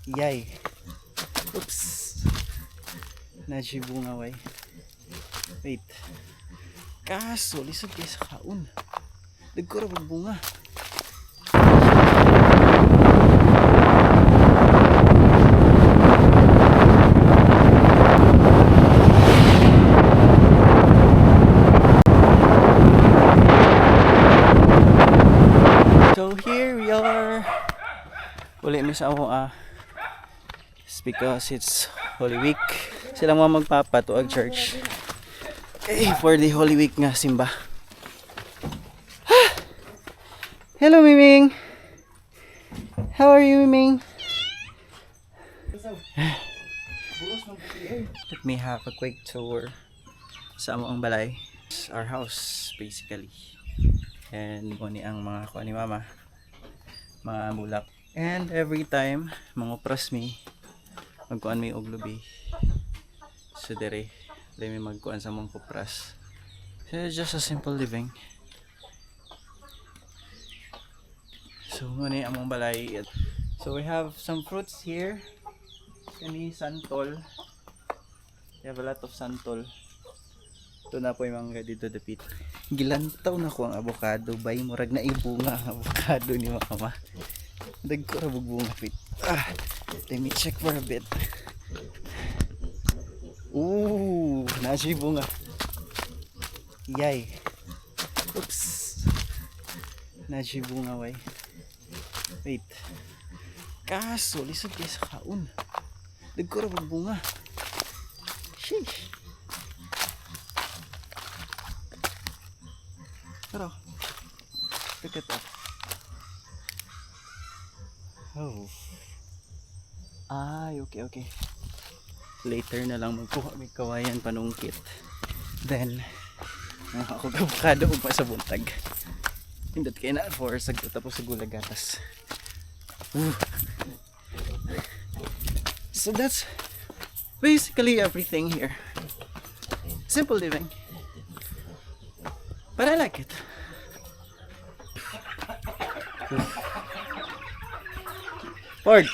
Yay. Oops. Najibunga way. Wait. Kaso, lisod kayo sa kaon. Dagko ra bunga. So here we are. Uli mi sa ako it's because it's Holy Week. Sila mga magpapatuag church. For the Holy Week nga simba. Hello Miming. How are you Miming? Let me have a quick tour sa among balay. It's our house basically. And muni ang mga kuha ni mama, mga bulak. And every time mangupras mi, magkuan mi og lubi. So dere mi magkuan sa mong kupras. So it's just a simple living. So muni ang mong balay. So we have some fruits here. Kani santol. We have a lot of santol. Ito na po yung mga dito dapit. Gilantaw na ko ang avocado. Bay, murag na ibunga ang avocado ni mama. Dagko ra bunga fit. Let me check for a bit. Ooh, nasi bunga. Yay. Oops. Nasi bunga way. Wait. Kaso, lisod kayo sa kaon. Dagko ra bunga. Sheesh. Pero, look at that. Oh. Okay. Later na lang magkuha may kawayan panungkit. Then, ako kabukado pa sa buntag. Hindot kayo na for sagot tapos sa gulagatas. So that's basically everything here. Simple living. But I like it. Ford.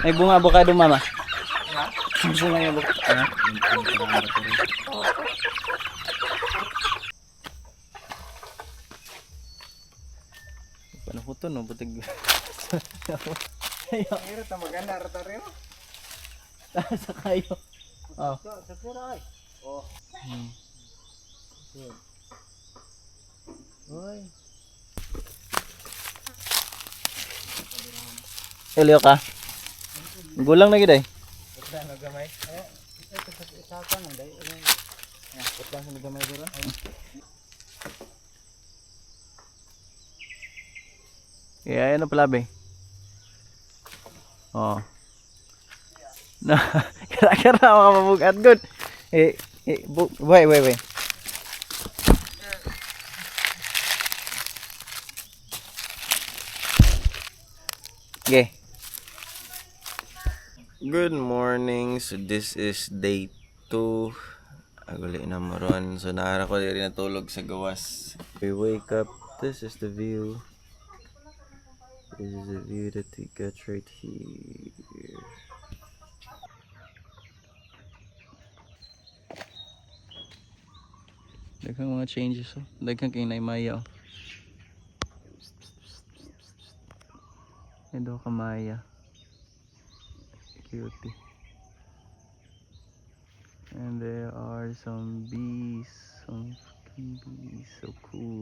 May bunga avocado mama. Bunga yung avocado. Paano ko to no? Butig. Ayaw. Ira ta maganda rata rin. Sa kayo. Oh. Sa pura ay. Oh. Oy. Helio ka. Gulang na gid ay. Ito na gamay. Ito sa kan nday. Ito na gamay dira. Yeah, ano pala be? Oh. Na, kara ako mabugat good. Wait. Okay. Good morning. So this is day 2. Aguli na maron. So naara ko diri natulog sa gawas. We wake up. This is the view. This is the view that we got right here. Daghang mga changes oh. Daghang kay naimaya oh. Ito ka maya. Cutie. And there are some bees. Some fucking bees. So cool.